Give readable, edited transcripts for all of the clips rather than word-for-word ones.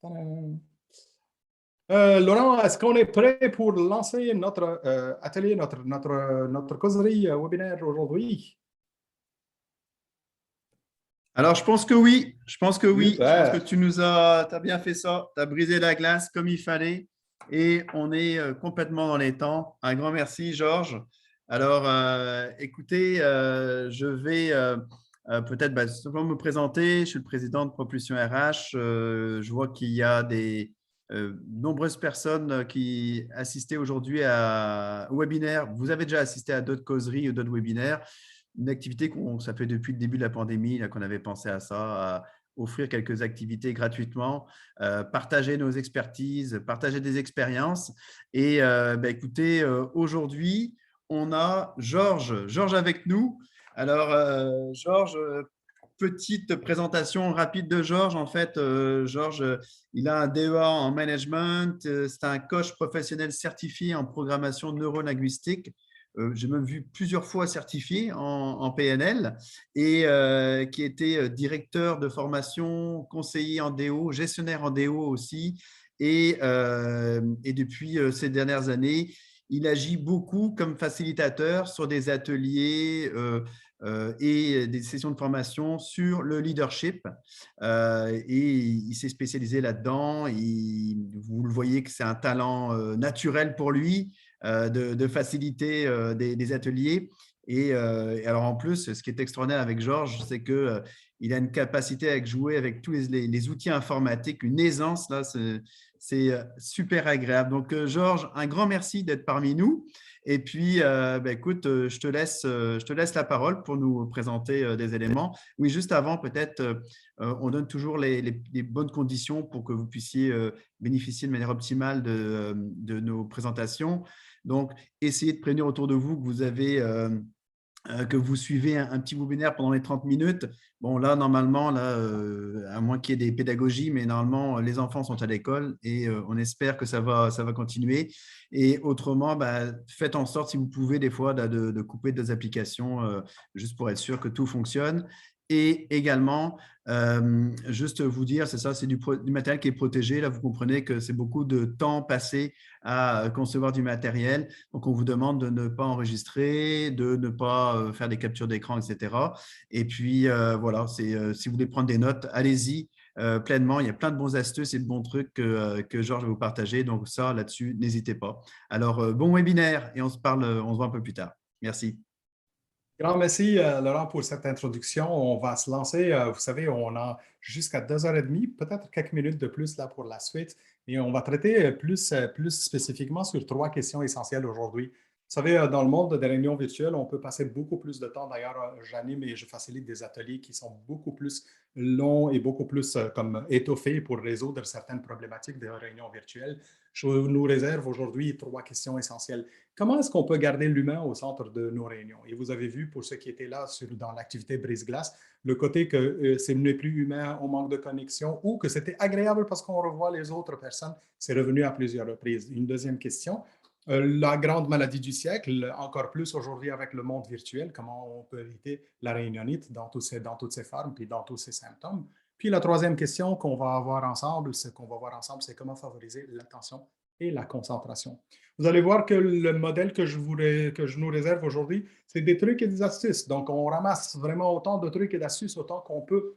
Tadam. Laurent, est-ce qu'on est prêt pour lancer notre atelier, notre causerie webinaire aujourd'hui? Alors, je pense que oui. Je pense que oui. Je pense que Super. tu nous as bien fait ça. Tu as brisé la glace comme il fallait. Et on est complètement dans les temps. Un grand merci, Georges. Alors, écoutez, je vais peut-être simplement me présenter. Je suis le président de Propulsion RH. Je vois qu'il y a des nombreuses personnes qui assistaient aujourd'hui au webinaire. Vous avez déjà assisté à d'autres causeries ou d'autres webinaires. Une activité ça fait depuis le début de la pandémie qu'on avait pensé à ça, à offrir quelques activités gratuitement, partager nos expertises, partager des expériences. Et écoutez, aujourd'hui, on a Georges avec nous. Alors, Georges, petite présentation rapide de Georges. En fait, Georges, il a un DEA en management. C'est un coach professionnel certifié en programmation neurolinguistique. J'ai même vu plusieurs fois certifié en PNL et qui était directeur de formation, conseiller en DO, gestionnaire en DO aussi. Et depuis ces dernières années, il agit beaucoup comme facilitateur sur des ateliers et des sessions de formation sur le leadership. Et il s'est spécialisé là-dedans. Vous le voyez que c'est un talent naturel pour lui de faciliter des ateliers. Et alors en plus, ce qui est extraordinaire avec Georges, c'est qu'il a une capacité à jouer avec tous les outils informatiques, une aisance, là, c'est super agréable. Donc Georges, un grand merci d'être parmi nous. Et puis, écoute, je te laisse la parole pour nous présenter des éléments. Oui, juste avant, peut-être, on donne toujours les bonnes conditions pour que vous puissiez bénéficier de manière optimale de nos présentations. Donc, essayez de prévenir autour de vous que vous avez que vous suivez un petit webinaire pendant les 30 minutes. Bon, là, normalement, là, à moins qu'il y ait des pédagogies, mais normalement, les enfants sont à l'école et on espère que ça va continuer. Et autrement, faites en sorte, si vous pouvez, des fois, de couper des applications juste pour être sûr que tout fonctionne. Et également, juste vous dire, c'est ça, c'est du matériel qui est protégé. Là, vous comprenez que c'est beaucoup de temps passé à concevoir du matériel. Donc, on vous demande de ne pas enregistrer, de ne pas faire des captures d'écran, etc. Et puis, voilà, si vous voulez prendre des notes, allez-y pleinement. Il y a plein de bons astuces et de bons trucs que Georges va vous partager. Donc, ça, là-dessus, n'hésitez pas. Alors, bon webinaire et on se voit un peu plus tard. Merci. Grand merci, Laurent, pour cette introduction. On va se lancer. Vous savez, on a jusqu'à 2h30, peut-être quelques minutes de plus là pour la suite. Et on va traiter plus spécifiquement sur 3 questions essentielles aujourd'hui. Vous savez, dans le monde des réunions virtuelles, on peut passer beaucoup plus de temps. D'ailleurs, j'anime et je facilite des ateliers qui sont beaucoup plus longs et beaucoup plus comme étoffés pour résoudre certaines problématiques des réunions virtuelles. Je nous réserve aujourd'hui 3 questions essentielles. Comment est-ce qu'on peut garder l'humain au centre de nos réunions? Et vous avez vu, pour ceux qui étaient là dans l'activité brise-glace, le côté que ce n'est plus humain, on manque de connexion ou que c'était agréable parce qu'on revoit les autres personnes. C'est revenu à plusieurs reprises. Une deuxième question, la grande maladie du siècle, encore plus aujourd'hui avec le monde virtuel, comment on peut éviter la réunionnite dans toutes ses formes et dans tous ses symptômes. Puis la troisième question qu'on va voir ensemble, c'est comment favoriser l'attention et la concentration. Vous allez voir que le modèle que je nous réserve aujourd'hui, c'est des trucs et des astuces. Donc, on ramasse vraiment autant de trucs et d'astuces, autant qu'on peut.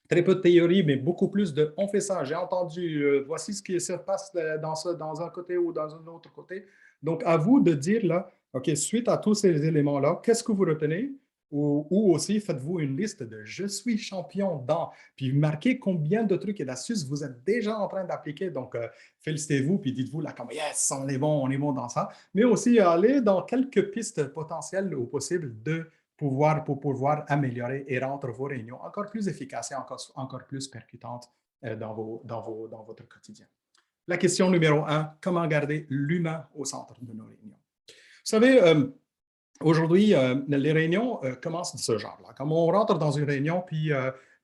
Très peu de théorie, mais beaucoup plus de « on fait ça, j'ai entendu, voici ce qui se passe dans un côté ou dans un autre côté ». Donc, à vous de dire là, OK, suite à tous ces éléments-là, qu'est-ce que vous retenez? Ou aussi, faites-vous une liste de « je suis champion dans », puis marquez combien de trucs et d'astuces vous êtes déjà en train d'appliquer. Donc, félicitez-vous, puis dites-vous là comme « yes, on est bon dans ça ». Mais aussi, allez dans quelques pistes potentielles ou possibles pour pouvoir améliorer et rendre vos réunions encore plus efficaces et encore plus percutantes dans votre quotidien. La question numéro 1, comment garder l'humain au centre de nos réunions? Vous savez, aujourd'hui, les réunions commencent de ce genre-là. Comme on rentre dans une réunion, puis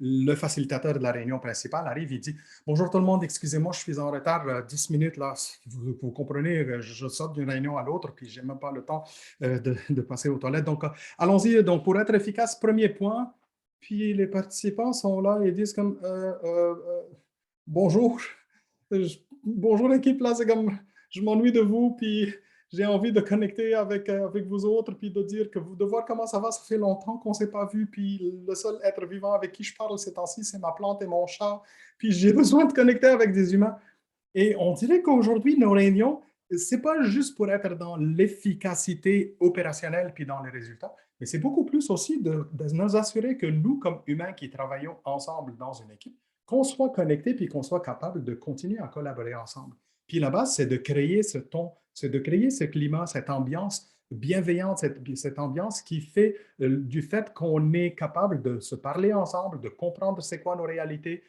le facilitateur de la réunion principale arrive, il dit « Bonjour tout le monde, excusez-moi, je suis en retard 10 minutes. Là. Vous comprenez, je saute d'une réunion à l'autre, puis je n'ai même pas le temps de passer aux toilettes. Donc, allons-y. Donc, pour être efficace, premier point, puis les participants sont là et disent comme « Bonjour ». Bonjour équipe, là, c'est comme, je m'ennuie de vous, puis j'ai envie de connecter avec vous autres, puis de dire de voir comment ça va, ça fait longtemps qu'on ne s'est pas vu, puis le seul être vivant avec qui je parle ces temps-ci, c'est ma plante et mon chat, puis j'ai besoin de connecter avec des humains. Et on dirait qu'aujourd'hui, nos réunions, c'est pas juste pour être dans l'efficacité opérationnelle puis dans les résultats, mais c'est beaucoup plus aussi de nous assurer que nous, comme humains qui travaillons ensemble dans une équipe, qu'on soit connectés puis qu'on soit capable de continuer à collaborer ensemble. Puis la base, c'est de créer ce ton, c'est de créer ce climat, cette ambiance bienveillante, cette ambiance qui fait du fait qu'on est capable de se parler ensemble, de comprendre c'est quoi nos réalités,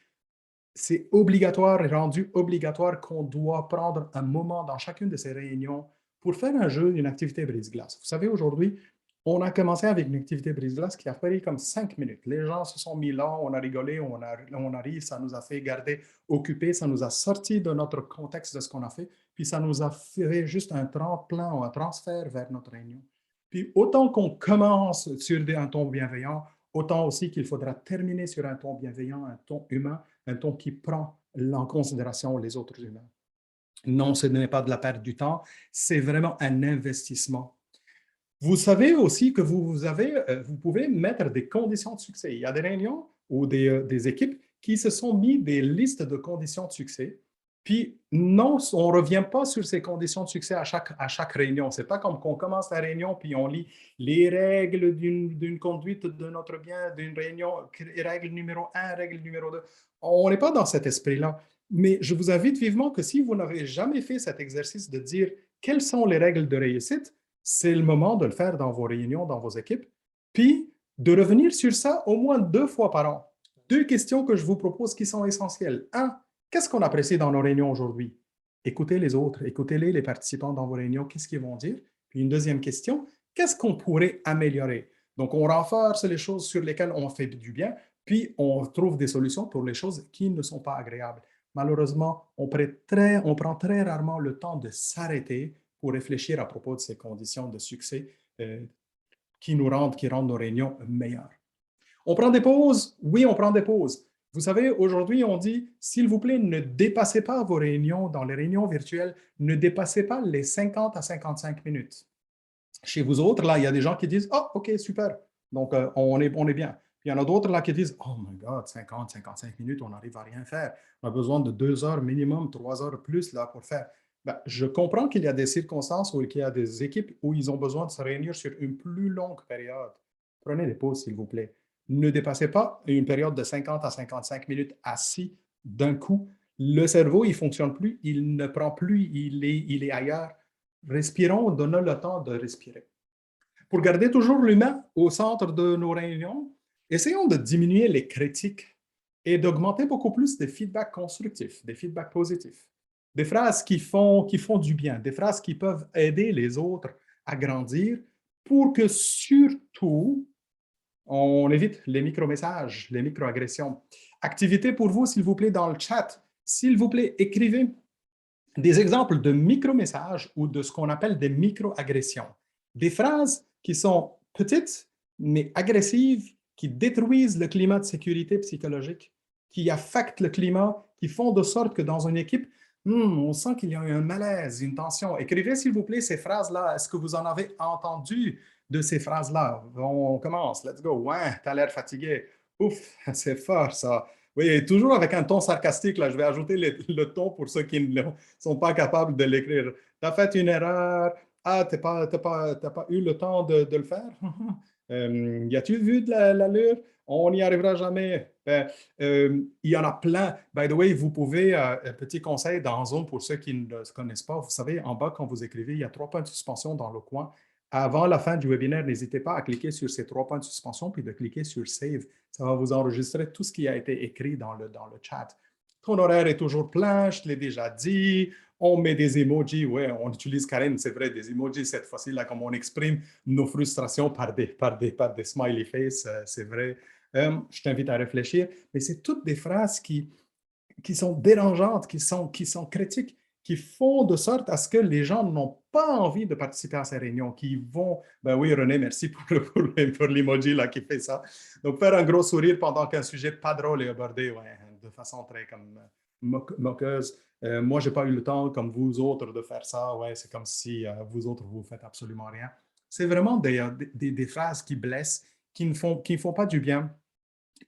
c'est obligatoire et rendu obligatoire qu'on doit prendre un moment dans chacune de ces réunions pour faire un jeu, une activité brise-glace. Vous savez, aujourd'hui, on a commencé avec une activité brise-glace qui a pris comme 5 minutes. Les gens se sont mis là, on a rigolé, on a ri, ça nous a fait garder occupés, ça nous a sorti de notre contexte de ce qu'on a fait, puis ça nous a fait juste un tremplin ou un transfert vers notre réunion. Puis autant qu'on commence sur un ton bienveillant, autant aussi qu'il faudra terminer sur un ton bienveillant, un ton humain, un ton qui prend en considération les autres humains. Non, ce n'est pas de la perte du temps, c'est vraiment un investissement. Vous savez aussi que vous pouvez mettre des conditions de succès. Il y a des réunions ou des équipes qui se sont mis des listes de conditions de succès. Puis non, on ne revient pas sur ces conditions de succès à chaque réunion. Ce n'est pas comme qu'on commence la réunion puis on lit les règles d'une conduite de notre bien, d'une réunion, règle numéro 1, règle numéro 2. On n'est pas dans cet esprit-là. Mais je vous invite vivement que si vous n'avez jamais fait cet exercice de dire quelles sont les règles de réussite, c'est le moment de le faire dans vos réunions, dans vos équipes, puis de revenir sur ça au moins 2 fois par an. 2 questions que je vous propose qui sont essentielles. Un, qu'est-ce qu'on apprécie dans nos réunions aujourd'hui? Écoutez les autres, écoutez-les, les participants dans vos réunions, qu'est-ce qu'ils vont dire? Puis une deuxième question, qu'est-ce qu'on pourrait améliorer? Donc, on renforce les choses sur lesquelles on fait du bien, puis on trouve des solutions pour les choses qui ne sont pas agréables. Malheureusement, on prend très rarement le temps de s'arrêter pour réfléchir à propos de ces conditions de succès qui rendent nos réunions meilleures. On prend des pauses? Oui, on prend des pauses. Vous savez, aujourd'hui, on dit, s'il vous plaît, ne dépassez pas vos réunions, dans les réunions virtuelles, ne dépassez pas les 50 à 55 minutes. Chez vous autres, là, il y a des gens qui disent, oh, OK, super. Donc, on est bien. Puis il y en a d'autres là qui disent, oh my God, 50, 55 minutes, on n'arrive à rien faire. On a besoin de 2 heures minimum, 3 heures plus là pour faire. Ben, je comprends qu'il y a des circonstances où il y a des équipes où ils ont besoin de se réunir sur une plus longue période. Prenez des pauses, s'il vous plaît. Ne dépassez pas une période de 50 à 55 minutes assis d'un coup. Le cerveau, il ne fonctionne plus, il ne prend plus, il est ailleurs. Respirons, donnons le temps de respirer. Pour garder toujours l'humain au centre de nos réunions, essayons de diminuer les critiques et d'augmenter beaucoup plus des feedbacks constructifs, des feedbacks positifs, des phrases qui font du bien, des phrases qui peuvent aider les autres à grandir pour que surtout, on évite les micro-messages, les micro-agressions. Activité pour vous, s'il vous plaît, dans le chat. S'il vous plaît, écrivez des exemples de micro-messages ou de ce qu'on appelle des micro-agressions. Des phrases qui sont petites, mais agressives, qui détruisent le climat de sécurité psychologique, qui affectent le climat, qui font de sorte que dans une équipe, on sent qu'il y a un malaise, une tension. Écrivez, s'il vous plaît, ces phrases-là. Est-ce que vous en avez entendu de ces phrases-là? On commence. Let's go. Ouais, tu as l'air fatigué. Ouf, c'est fort, ça. Oui, toujours avec un ton sarcastique. Là. Je vais ajouter le ton pour ceux qui ne sont pas capables de l'écrire. Tu as fait une erreur. Ah, tu n'as pas eu le temps de le faire? Y a-tu vu de l'allure? On n'y arrivera jamais. Ben, il y en a plein. By the way, vous pouvez, petit conseil dans Zoom pour ceux qui ne se connaissent pas, vous savez, en bas, quand vous écrivez, il y a 3 points de suspension dans le coin. Avant la fin du webinaire, n'hésitez pas à cliquer sur ces 3 points de suspension puis de cliquer sur Save. Ça va vous enregistrer tout ce qui a été écrit dans le chat. Ton horaire est toujours plein, je te l'ai déjà dit. On met des emojis, ouais, on utilise Karen, c'est vrai, des emojis cette fois-ci, là, comme on exprime nos frustrations par des smiley faces, c'est vrai. Je t'invite à réfléchir, mais c'est toutes des phrases qui sont dérangeantes, qui sont critiques, qui font de sorte à ce que les gens n'ont pas envie de participer à ces réunions, qui vont, ben oui, René, merci pour l'emoji là qui fait ça. Donc, faire un gros sourire pendant qu'un sujet pas drôle est abordé, ouais, de façon très comme moqueuse. Moi, je n'ai pas eu le temps, comme vous autres, de faire ça. Ouais, c'est comme si vous autres, vous ne faites absolument rien. C'est vraiment des phrases qui blessent, qui ne font pas du bien.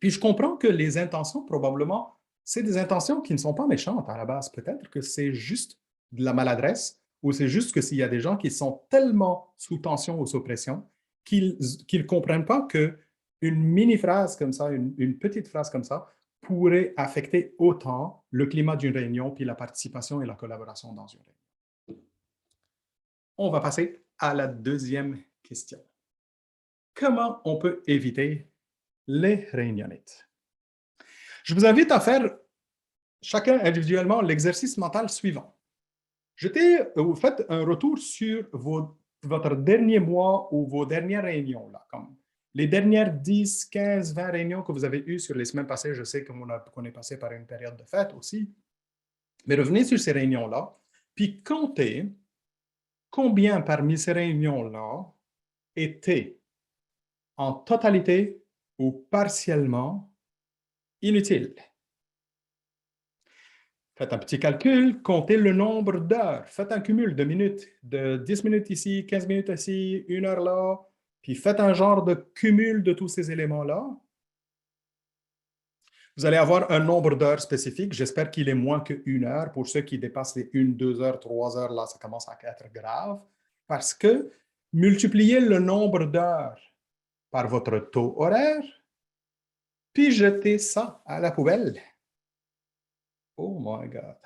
Puis je comprends que les intentions, probablement, c'est des intentions qui ne sont pas méchantes à la base. Peut-être que c'est juste de la maladresse ou c'est juste que s'il y a des gens qui sont tellement sous tension ou sous pression qu'ils ne comprennent pas qu'une mini-phrase comme ça, une petite phrase comme ça, pourrait affecter autant le climat d'une réunion puis la participation et la collaboration dans une réunion. On va passer à la deuxième question. Comment on peut éviter les réunionites? Je vous invite à faire chacun individuellement l'exercice mental suivant. Vous faites un retour sur votre dernier mois ou vos dernières réunions, là, comme les dernières 10, 15, 20 réunions que vous avez eues sur les semaines passées. Je sais qu'on est passé par une période de fête aussi. Mais revenez sur ces réunions-là, puis comptez combien parmi ces réunions-là étaient en totalité ou partiellement inutiles. Faites un petit calcul, comptez le nombre d'heures. Faites un cumul de minutes, de 10 minutes ici, 15 minutes ici, 1 heure là, puis faites un genre de cumul de tous ces éléments-là. Vous allez avoir un nombre d'heures spécifique. J'espère qu'il est moins qu'une heure. Pour ceux qui dépassent les 1, 2 heures, 3 heures, là, ça commence à être grave. Parce que multipliez le nombre d'heures par votre taux horaire, puis jetez ça à la poubelle. Oh my God.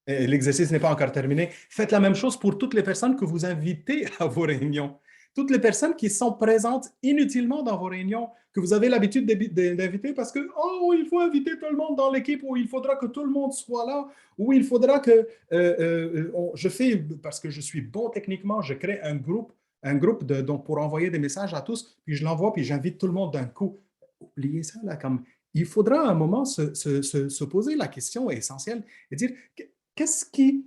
L'exercice n'est pas encore terminé. Faites la même chose pour toutes les personnes que vous invitez à vos réunions. Toutes les personnes qui sont présentes inutilement dans vos réunions, que vous avez l'habitude d'inviter parce que, oh, il faut inviter tout le monde dans l'équipe, ou il faudra que tout le monde soit là, ou il faudra que je fais, parce que je suis bon techniquement, je crée un groupe donc pour envoyer des messages à tous, puis je l'envoie, puis j'invite tout le monde d'un coup. Oubliez ça, là, comme il faudra à un moment se poser la question essentielle et dire qu'est-ce qui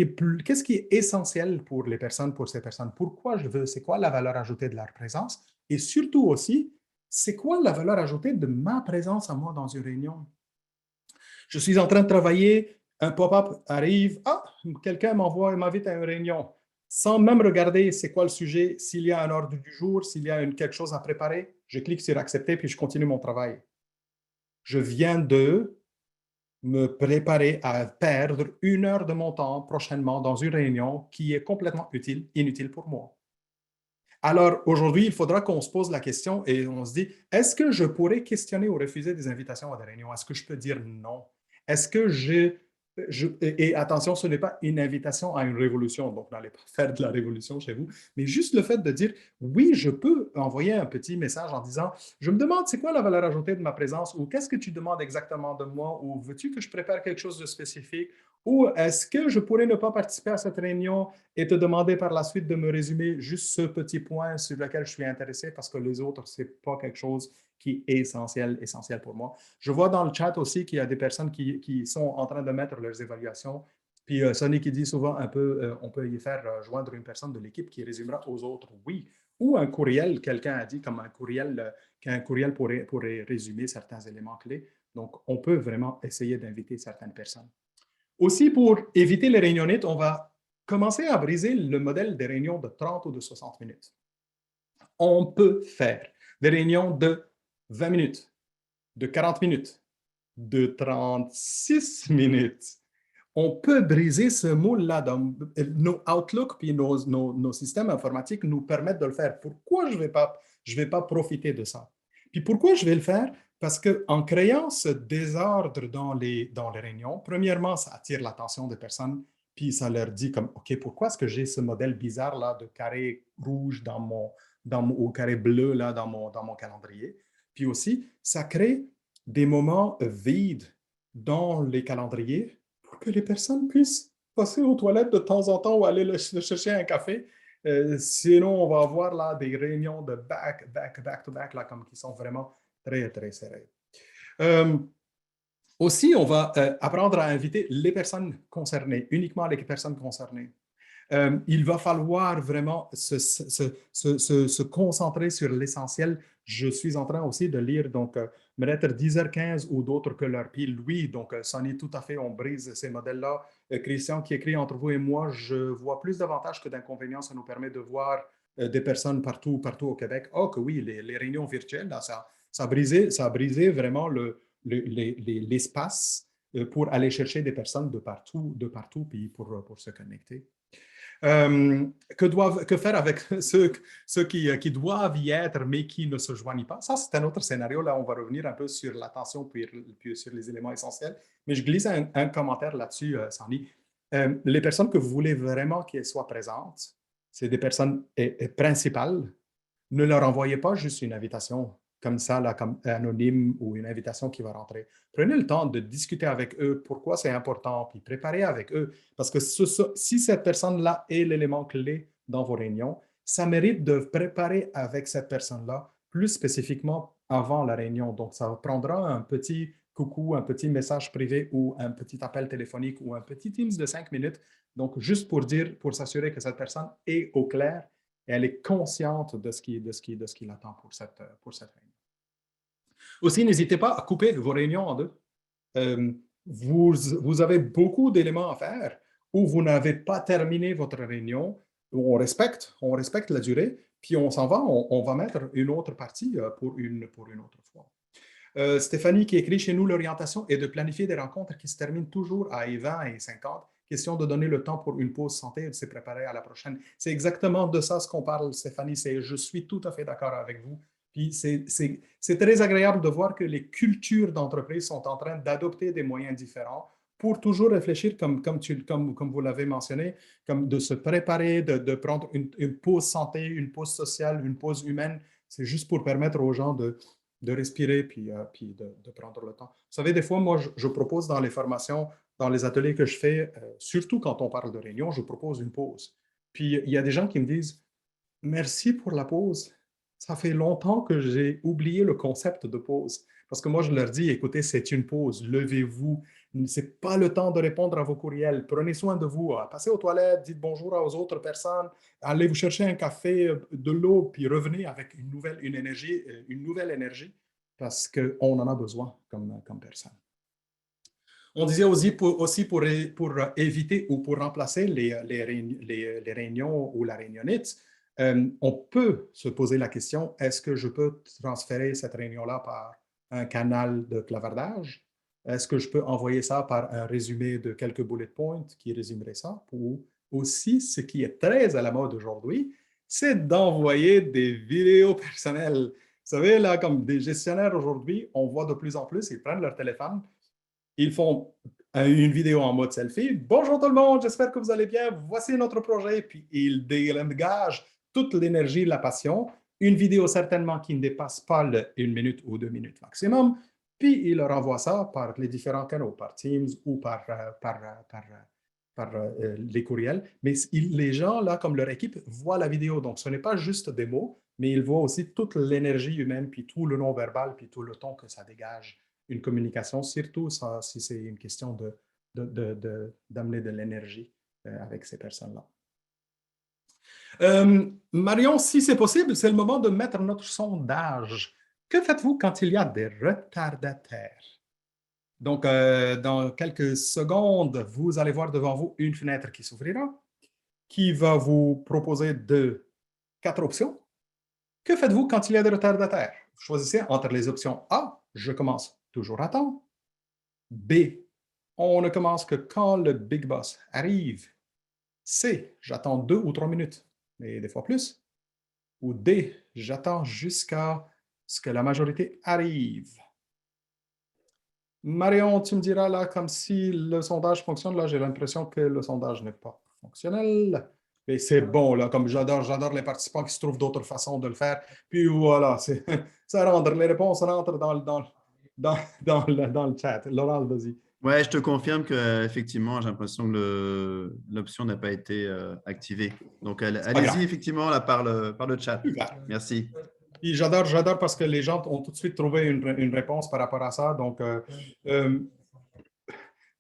est essentiel pour les personnes, pour ces personnes? Pourquoi je veux? C'est quoi la valeur ajoutée de leur présence? Et surtout aussi, c'est quoi la valeur ajoutée de ma présence à moi dans une réunion? Je suis en train de travailler, un pop-up arrive, quelqu'un m'invite à une réunion, sans même regarder c'est quoi le sujet, s'il y a un ordre du jour, s'il y a quelque chose à préparer, je clique sur accepter puis je continue mon travail. Je viens de me préparer à perdre 1 heure de mon temps prochainement dans une réunion qui est complètement inutile pour moi. Alors, aujourd'hui, il faudra qu'on se pose la question et on se dit, est-ce que je pourrais questionner ou refuser des invitations à des réunions? Est-ce que je peux dire non? Est-ce que et attention, ce n'est pas une invitation à une révolution, donc n'allez pas faire de la révolution chez vous, mais juste le fait de dire, oui, je peux envoyer un petit message en disant, je me demande c'est quoi la valeur ajoutée de ma présence, ou qu'est-ce que tu demandes exactement de moi, ou veux-tu que je prépare quelque chose de spécifique, ou est-ce que je pourrais ne pas participer à cette réunion et te demander par la suite de me résumer juste ce petit point sur lequel je suis intéressé parce que les autres, ce n'est pas quelque chose qui est essentiel pour moi. Je vois dans le chat aussi qu'il y a des personnes qui sont en train de mettre leurs évaluations. Puis Sonny qui dit souvent un peu, on peut y faire joindre une personne de l'équipe qui résumera aux autres, oui. Ou un courriel, quelqu'un a dit comme un courriel pourrait résumer certains éléments clés. Donc, on peut vraiment essayer d'inviter certaines personnes. Aussi, pour éviter les réunionites, on va commencer à briser le modèle des réunions de 30 ou de 60 minutes. On peut faire des réunions de 20 minutes, de 40 minutes, de 36 minutes. On peut briser ce moule-là. Nos Outlook et nos systèmes informatiques nous permettent de le faire. Pourquoi je ne vais pas profiter de ça? Puis pourquoi je vais le faire? Parce qu'en créant ce désordre dans les réunions, premièrement, ça attire l'attention des personnes, puis ça leur dit comme, OK, pourquoi est-ce que j'ai ce modèle bizarre-là de carré rouge ou carré bleu là, dans mon calendrier? Puis aussi, ça crée des moments vides dans les calendriers pour que les personnes puissent passer aux toilettes de temps en temps ou aller chercher un café. Sinon, on va avoir là des réunions de back-to-back, là, comme qui sont vraiment très, très serrées. Aussi, on va apprendre à inviter les personnes concernées, uniquement les personnes concernées. Il va falloir vraiment se concentrer sur l'essentiel. Je suis en train aussi de lire donc peut-être 10h15 ou d'autres que leur pile. Oui, donc Sonny, tout à fait, on brise ces modèles-là. Christian qui écrit entre vous et moi, je vois plus d'avantages que d'inconvénients. Ça nous permet de voir des personnes partout au Québec. Oh, que oui, les réunions virtuelles, là, ça a brisé vraiment l'espace pour aller chercher des personnes de partout puis pour se connecter. Que faire avec ceux qui doivent y être, mais qui ne se joignent pas? Ça, c'est un autre scénario. Là, on va revenir un peu sur l'attention puis sur les éléments essentiels. Mais je glisse un commentaire là-dessus, Sandy. Les personnes que vous voulez vraiment qu'elles soient présentes, c'est des personnes principales. Ne leur envoyez pas juste une invitation comme ça, là, comme anonyme ou une invitation qui va rentrer. Prenez le temps de discuter avec eux, pourquoi c'est important, puis préparez avec eux. Parce que si cette personne-là est l'élément clé dans vos réunions, ça mérite de préparer avec cette personne-là, plus spécifiquement avant la réunion. Donc, ça prendra un petit coucou, un petit message privé ou un petit appel téléphonique ou un petit Teams de 5 minutes. Donc, juste pour dire, pour s'assurer que cette personne est au clair et elle est consciente de ce qui l'attend pour cette réunion. Aussi, n'hésitez pas à couper vos réunions en deux. Vous avez beaucoup d'éléments à faire ou vous n'avez pas terminé votre réunion. On respecte la durée, puis on s'en va, on va mettre une autre partie pour une autre fois. Stéphanie qui écrit chez nous, l'orientation est de planifier des rencontres qui se terminent toujours à 20 et 50. Question de donner le temps pour une pause santé et de se préparer à la prochaine. C'est exactement de ça ce qu'on parle, Stéphanie. Je suis tout à fait d'accord avec vous. Puis c'est très agréable de voir que les cultures d'entreprise sont en train d'adopter des moyens différents pour toujours réfléchir, comme vous l'avez mentionné, comme de se préparer, de prendre une pause santé, une pause sociale, une pause humaine. C'est juste pour permettre aux gens de respirer puis de prendre le temps. Vous savez, des fois, moi, je propose dans les formations, dans les ateliers que je fais, surtout quand on parle de réunion, je propose une pause. Puis il y a des gens qui me disent merci pour la pause. Ça fait longtemps que j'ai oublié le concept de pause. Parce que moi, je leur dis, écoutez, c'est une pause, levez-vous. Ce n'est pas le temps de répondre à vos courriels. Prenez soin de vous. Passez aux toilettes, dites bonjour aux autres personnes, allez vous chercher un café, de l'eau, puis revenez avec une nouvelle énergie, parce qu'on en a besoin comme personne. On disait aussi pour éviter ou pour remplacer les réunions ou la réunionnite, on peut se poser la question, est-ce que je peux transférer cette réunion-là par un canal de clavardage? Est-ce que je peux envoyer ça par un résumé de quelques bullet points qui résumerait ça? Ou aussi, ce qui est très à la mode aujourd'hui, c'est d'envoyer des vidéos personnelles. Vous savez, là, comme des gestionnaires aujourd'hui, on voit de plus en plus, ils prennent leur téléphone, ils font une vidéo en mode selfie. Bonjour tout le monde, j'espère que vous allez bien. Voici notre projet. Puis ils dégagent toute l'énergie, la passion. Une vidéo certainement qui ne dépasse pas une minute ou 2 minutes maximum. Puis ils leur envoient ça par les différents canaux, par Teams ou par les courriels. Mais les gens, là, comme leur équipe, voient la vidéo. Donc, ce n'est pas juste des mots, mais ils voient aussi toute l'énergie humaine, puis tout le non-verbal, puis tout le ton que ça dégage une communication, surtout si c'est une question d'amener de l'énergie avec ces personnes-là. Marion, si c'est possible, c'est le moment de mettre notre sondage. Que faites-vous quand il y a des retardataires? Donc, dans quelques secondes, vous allez voir devant vous une fenêtre qui s'ouvrira, qui va vous proposer 4 options. Que faites-vous quand il y a des retardataires? Vous choisissez entre les options A, je commence toujours à temps. B, on ne commence que quand le big boss arrive. C, j'attends 2 ou 3 minutes, mais des fois plus. Ou D, j'attends jusqu'à ce que la majorité arrive. Marion, tu me diras là, comme si le sondage fonctionne. Là, j'ai l'impression que le sondage n'est pas fonctionnel. Mais c'est bon, là, comme j'adore les participants qui se trouvent d'autres façons de le faire. Puis voilà, ça rentre, les réponses rentrent dans le chat. Laurent, vas-y. Ouais, je te confirme qu'effectivement, j'ai l'impression que l'option n'a pas été activée. Donc, allez-y, effectivement, là, par le chat. Super. Merci. Puis j'adore parce que les gens ont tout de suite trouvé une réponse par rapport à ça. Donc,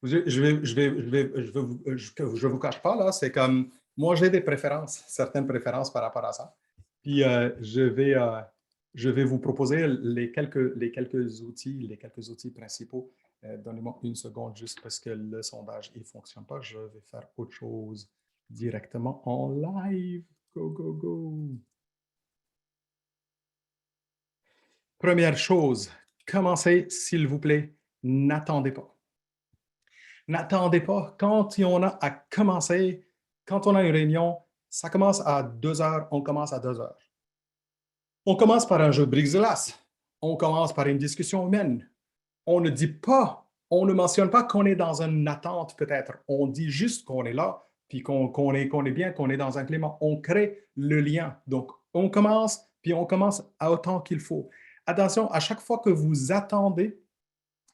je vous cache pas, là, c'est comme Moi, j'ai des préférences, certaines préférences par rapport à ça. Puis, je vais vous proposer les quelques outils principaux. Donnez-moi une seconde juste parce que le sondage ne fonctionne pas. Je vais faire autre chose directement en live. Go, go, go. Première chose, commencez, s'il vous plaît. N'attendez pas. N'attendez pas. Quand on a à commencer, quand on a une réunion, ça commence à 2 heures, on commence à 2 heures. On commence par un jeu de brise-glace. On commence par une discussion humaine. On ne dit pas, on ne mentionne pas qu'on est dans une attente peut-être. On dit juste qu'on est là, puis qu'on est bien, qu'on est dans un climat. On crée le lien. Donc, on commence, puis on commence à autant qu'il faut. Attention, à chaque fois que vous attendez,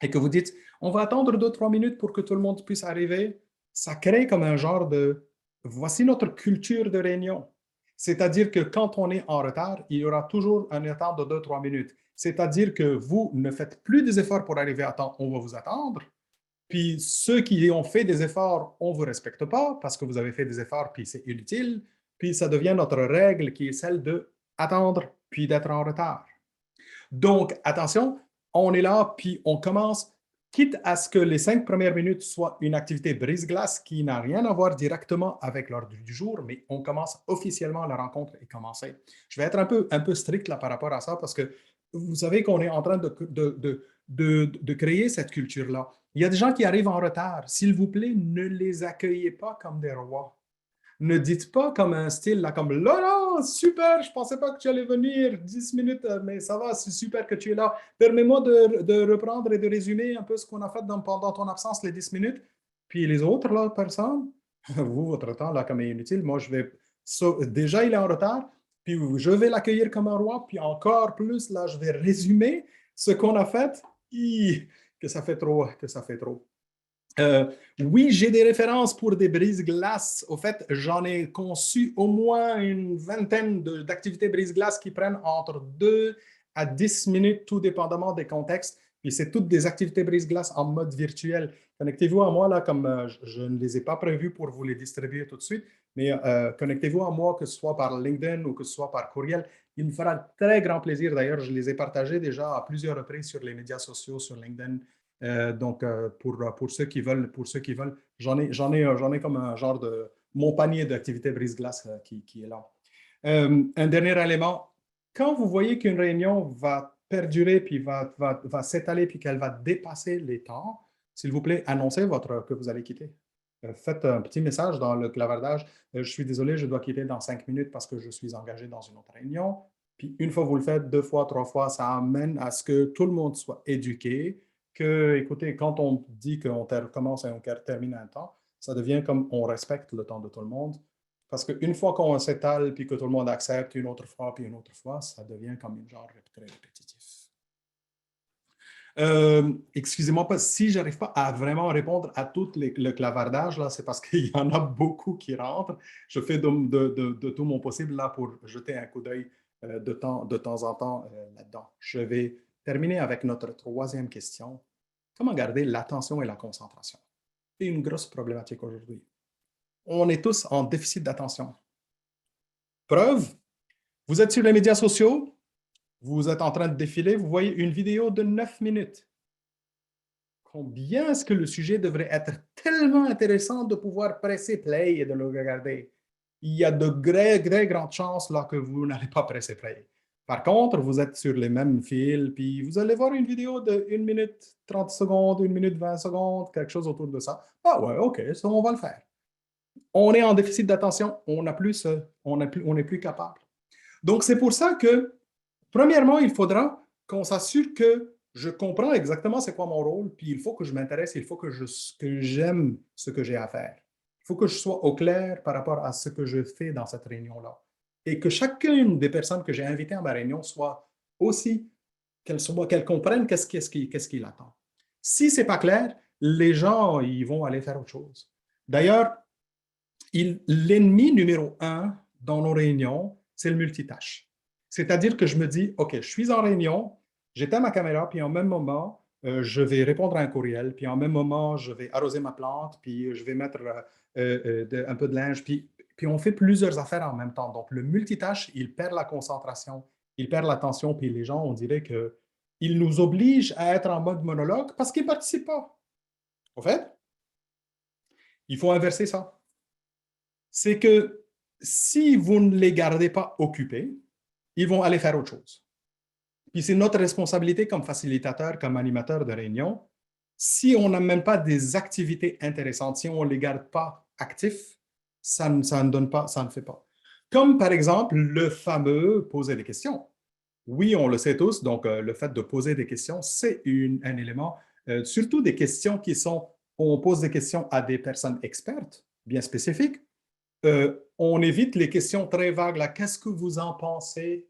et que vous dites, on va attendre 2-3 minutes pour que tout le monde puisse arriver, ça crée comme un genre de, voici notre culture de réunion. C'est-à-dire que quand on est en retard, il y aura toujours un retard de 2-3 minutes. C'est-à-dire que vous ne faites plus des efforts pour arriver à temps, on va vous attendre. Puis ceux qui ont fait des efforts, on ne vous respecte pas parce que vous avez fait des efforts, puis c'est inutile. Puis ça devient notre règle qui est celle de attendre, puis d'être en retard. Donc, attention, on est là, puis on commence, quitte à ce que les 5 premières minutes soient une activité brise-glace qui n'a rien à voir directement avec l'ordre du jour, mais on commence officiellement la rencontre et commencer. Je vais être un peu strict là par rapport à ça parce que vous savez qu'on est en train de créer cette culture-là. Il y a des gens qui arrivent en retard. S'il vous plaît, ne les accueillez pas comme des rois. Ne dites pas comme un style, là, comme là, là, super, je ne pensais pas que tu allais venir 10 minutes, mais ça va, c'est super que tu es là. Permets-moi de reprendre et de résumer un peu ce qu'on a fait pendant ton absence, les 10 minutes. Puis les autres, là, personnes, vous, votre temps, là, comme est inutile, moi, je vais. Déjà, il est en retard, puis je vais l'accueillir comme un roi, puis encore plus, là, je vais résumer ce qu'on a fait. Que ça fait trop, que ça fait trop. Oui, j'ai des références pour des brises-glaces. Au fait, j'en ai conçu au moins une vingtaine d'activités brise-glaces qui prennent entre 2 à 10 minutes, tout dépendamment des contextes. Puis c'est toutes des activités brise-glace en mode virtuel. Connectez-vous à moi, là, comme je ne les ai pas prévues pour vous les distribuer tout de suite, mais connectez-vous à moi, que ce soit par LinkedIn ou que ce soit par courriel. Il me fera très grand plaisir. D'ailleurs, je les ai partagés déjà à plusieurs reprises sur les médias sociaux, sur LinkedIn. Donc, pour ceux qui veulent, j'en ai comme un genre de mon panier d'activités brise-glace qui est là. Un dernier élément, quand vous voyez qu'une réunion va perdurer, puis va s'étaler, puis qu'elle va dépasser les temps, s'il vous plaît, annoncez que vous allez quitter. Faites un petit message dans le clavardage. Je suis désolé, je dois quitter dans 5 minutes parce que je suis engagé dans une autre réunion. Puis une fois que vous le faites, 2 fois, 3 fois, ça amène à ce que tout le monde soit éduqué, que, écoutez, quand on dit qu'on commence et on termine un temps, ça devient comme on respecte le temps de tout le monde. Parce qu'une fois qu'on s'étale, puis que tout le monde accepte une autre fois, puis une autre fois, ça devient comme une genre très répétitif. Excusez-moi, si je n'arrive pas à vraiment répondre à tout le clavardage, là, c'est parce qu'il y en a beaucoup qui rentrent. Je fais de tout mon possible là pour jeter un coup d'œil de temps en temps là-dedans. Je vais terminer avec notre troisième question. Comment garder l'attention et la concentration? C'est une grosse problématique aujourd'hui. On est tous en déficit d'attention. Preuve, vous êtes sur les médias sociaux, vous êtes en train de défiler, vous voyez une vidéo de 9 minutes. Combien est-ce que le sujet devrait être tellement intéressant de pouvoir presser play et de le regarder? Il y a de très grandes chances là, que vous n'allez pas presser play. Par contre, vous êtes sur les mêmes fils, puis vous allez voir une vidéo de 1 minute 30 secondes, 1 minute 20 secondes, quelque chose autour de ça. Ah ouais, OK, ça, on va le faire. On est en déficit d'attention, on n'est plus capable. Donc, c'est pour ça que, premièrement, il faudra qu'on s'assure que je comprends exactement c'est quoi mon rôle, puis il faut que je m'intéresse, il faut que j'aime ce que j'ai à faire. Il faut que je sois au clair par rapport à ce que je fais dans cette réunion-là. Et que chacune des personnes que j'ai invitées à ma réunion soit aussi, qu'elle comprenne qu'est-ce qu'il attend. Si ce n'est pas clair, les gens, ils vont aller faire autre chose. D'ailleurs, l'ennemi numéro 1 dans nos réunions, c'est le multitâche. C'est-à-dire que je me dis, OK, je suis en réunion, j'éteins ma caméra, puis en même moment, je vais répondre à un courriel, puis en même moment, je vais arroser ma plante, puis je vais mettre un peu de linge, puis puis on fait plusieurs affaires en même temps. Donc, le multitâche, il perd la concentration, il perd l'attention, puis les gens, on dirait qu'ils nous obligent à être en mode monologue parce qu'ils ne participent pas. En fait, il faut inverser ça. C'est que si vous ne les gardez pas occupés, ils vont aller faire autre chose. Puis c'est notre responsabilité comme facilitateur, comme animateur de réunion. Si on n'a même pas des activités intéressantes, si on ne les garde pas actifs, ça ne donne pas, ça ne fait pas. Comme par exemple le fameux poser des questions. Oui, on le sait tous, donc le fait de poser des questions, c'est un élément, surtout des questions qui sont, on pose des questions à des personnes expertes, bien spécifiques. On évite les questions très vagues, là, qu'est-ce que vous en pensez?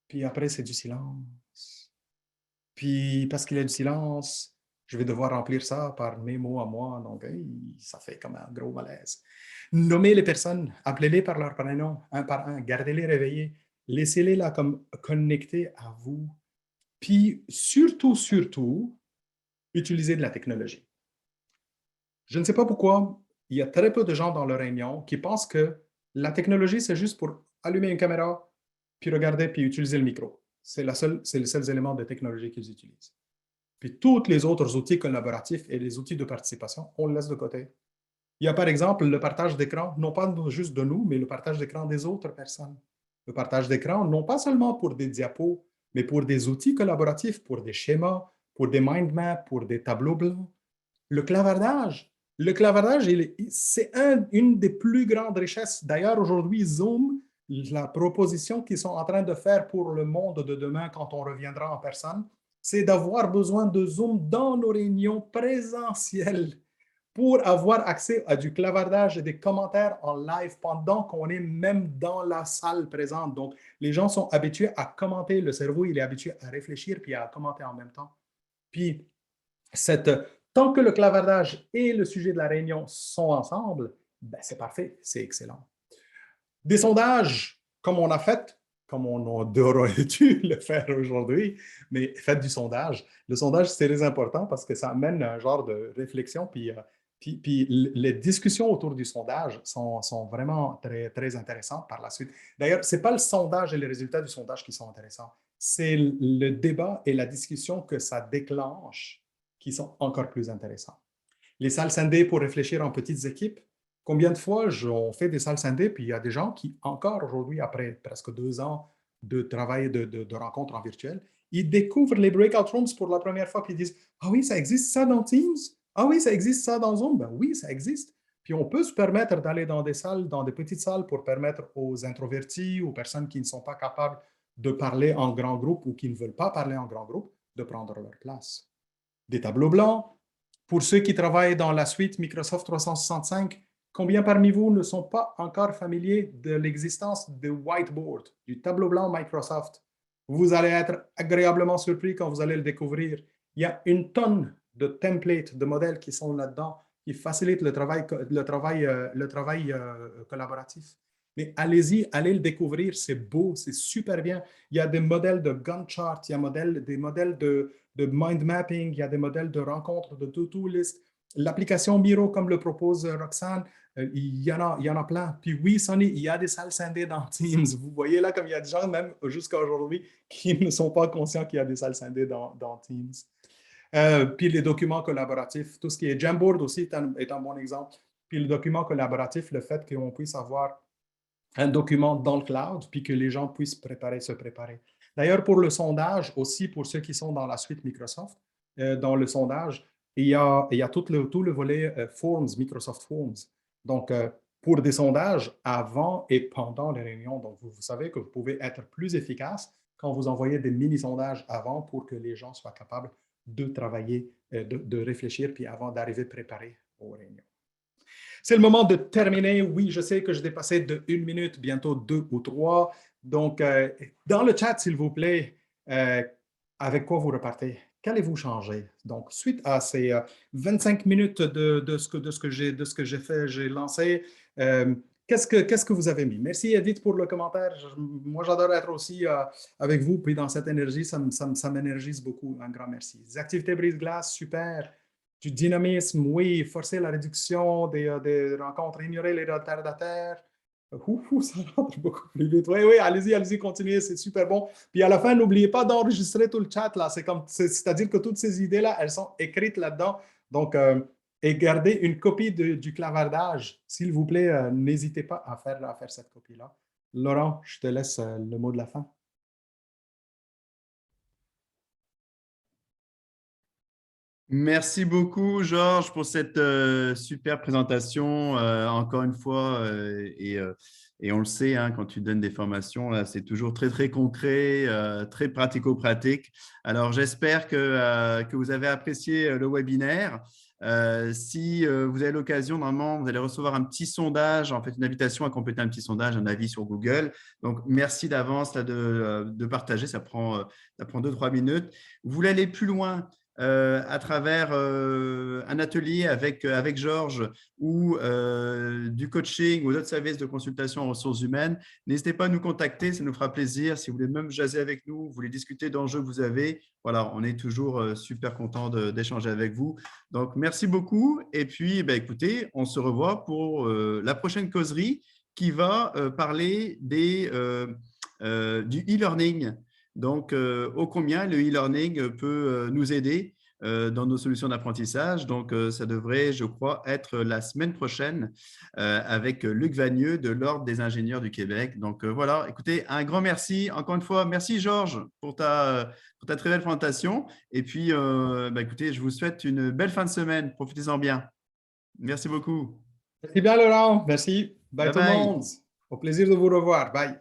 Puis après, c'est du silence. Puis parce qu'il y a du silence, je vais devoir remplir ça par mes mots à moi. Donc, hey, ça fait comme un gros malaise. Nommez les personnes, appelez-les par leur prénom, un par un, gardez-les réveillés, laissez-les là comme connectés à vous. Puis surtout, utilisez de la technologie. Je ne sais pas pourquoi, il y a très peu de gens dans leur réunion qui pensent que la technologie, c'est juste pour allumer une caméra, puis regarder, puis utiliser le micro. C'est les seuls éléments de technologie qu'ils utilisent. Puis tous les autres outils collaboratifs et les outils de participation, on le laisse de côté. Il y a par exemple le partage d'écran, non pas juste de nous, mais le partage d'écran des autres personnes. Le partage d'écran, non pas seulement pour des diapos, mais pour des outils collaboratifs, pour des schémas, pour des mind maps, pour des tableaux blancs. Le clavardage. Le clavardage, c'est une des plus grandes richesses. D'ailleurs, aujourd'hui, Zoom, la proposition qu'ils sont en train de faire pour le monde de demain, quand on reviendra en personne, c'est d'avoir besoin de Zoom dans nos réunions présentielles pour avoir accès à du clavardage et des commentaires en live pendant qu'on est même dans la salle présente. Donc, les gens sont habitués à commenter. Le cerveau, il est habitué à réfléchir puis à commenter en même temps. Puis, tant que le clavardage et le sujet de la réunion sont ensemble, ben c'est parfait, c'est excellent. Des sondages, comme on a fait, comme on aurait dû le faire aujourd'hui, mais faites du sondage. Le sondage, c'est très important parce que ça amène un genre de réflexion, puis les discussions autour du sondage sont vraiment très, très intéressantes par la suite. D'ailleurs, ce n'est pas le sondage et les résultats du sondage qui sont intéressants, c'est le débat et la discussion que ça déclenche qui sont encore plus intéressants. Les salles scindées pour réfléchir en petites équipes. Combien de fois on fait des salles scindées, puis il y a des gens qui, encore aujourd'hui, après presque 2 ans de travail, de rencontres en virtuel, ils découvrent les breakout rooms pour la première fois, puis ils disent « Ah oui, ça existe ça dans Teams? Ah oui, ça existe ça dans Zoom? » Ben oui, ça existe. Puis on peut se permettre d'aller dans des salles, dans des petites salles pour permettre aux introvertis, aux personnes qui ne sont pas capables de parler en grand groupe ou qui ne veulent pas parler en grand groupe, de prendre leur place. Des tableaux blancs. Pour ceux qui travaillent dans la suite Microsoft 365, combien parmi vous ne sont pas encore familiers de l'existence de whiteboard, du tableau blanc Microsoft? Vous allez être agréablement surpris quand vous allez le découvrir. Il y a une tonne de templates, de modèles qui sont là-dedans, qui facilitent le travail collaboratif. Mais allez-y, allez le découvrir, c'est beau, c'est super bien. Il y a des modèles de Gantt chart, il y a des modèles de mind mapping, il y a des modèles de rencontres, de to-do list. L'application Miro, comme le propose Roxane, il y en a plein. Puis oui, Sonny, il y a des salles scindées dans Teams. Vous voyez là, comme il y a des gens, même jusqu'à aujourd'hui, qui ne sont pas conscients qu'il y a des salles scindées dans Teams. Puis les documents collaboratifs, tout ce qui est Jamboard aussi est un bon exemple. Puis le document collaboratif, le fait qu'on puisse avoir un document dans le cloud, puis que les gens puissent se préparer. D'ailleurs, pour le sondage, aussi pour ceux qui sont dans la suite Microsoft, dans le sondage, il y a tout le volet Forms, Microsoft Forms. Donc, pour des sondages avant et pendant les réunions. Donc, vous savez que vous pouvez être plus efficace quand vous envoyez des mini-sondages avant pour que les gens soient capables de travailler, de réfléchir, puis avant d'arriver préparés aux réunions. C'est le moment de terminer. Oui, je sais que je dépassais de 1 minute, bientôt 2 ou 3. Donc, dans le chat, s'il vous plaît, avec quoi vous repartez? Qu'allez-vous changer? Donc, suite à ces 25 minutes de ce que j'ai fait, j'ai lancé, qu'est-ce que vous avez mis? Merci Edith pour le commentaire. Moi, j'adore être aussi avec vous, puis dans cette énergie, ça m'énergise beaucoup. Un grand merci. Les activités brise-glace, super. du dynamisme, oui, forcer la réduction des rencontres, ignorer les retardataires. Ça rentre beaucoup plus vite. Oui, oui, allez-y, continuez, c'est super bon. Puis à la fin, n'oubliez pas d'enregistrer tout le chat là. C'est-à-dire que toutes ces idées-là, elles sont écrites là-dedans. Donc, et gardez une copie du clavardage. S'il vous plaît, n'hésitez pas à faire cette copie-là. Laurent, je te laisse le mot de la fin. Merci beaucoup, Georges, pour cette super présentation. Encore une fois, et on le sait, hein, quand tu donnes des formations, là, c'est toujours très, très concret, très pratico-pratique. Alors, j'espère que vous avez apprécié le webinaire. Si vous avez l'occasion, normalement, vous allez recevoir un petit sondage, en fait, une invitation à compléter un petit sondage, un avis sur Google. Donc, merci d'avance là, de partager. Ça prend 2-3 minutes. Vous voulez aller plus loin? À travers un atelier avec Georges ou du coaching ou d'autres services de consultation en ressources humaines, n'hésitez pas à nous contacter, ça nous fera plaisir. Si vous voulez même jaser avec nous, vous voulez discuter d'enjeux que vous avez, voilà, on est toujours super content d'échanger avec vous. Donc, merci beaucoup. Et puis, écoutez, on se revoit pour la prochaine causerie qui va parler du e-learning. Donc, ô combien le e-learning peut nous aider dans nos solutions d'apprentissage. Donc, ça devrait, je crois, être la semaine prochaine avec Luc Vagneux de l'Ordre des ingénieurs du Québec. Donc, voilà, écoutez, un grand merci. Encore une fois, merci Georges pour ta très belle présentation. Et puis, écoutez, je vous souhaite une belle fin de semaine. Profitez-en bien. Merci beaucoup. Merci bien, Laurent. Merci. Bye Bye tout le bye. monde. Au plaisir de vous revoir. Bye.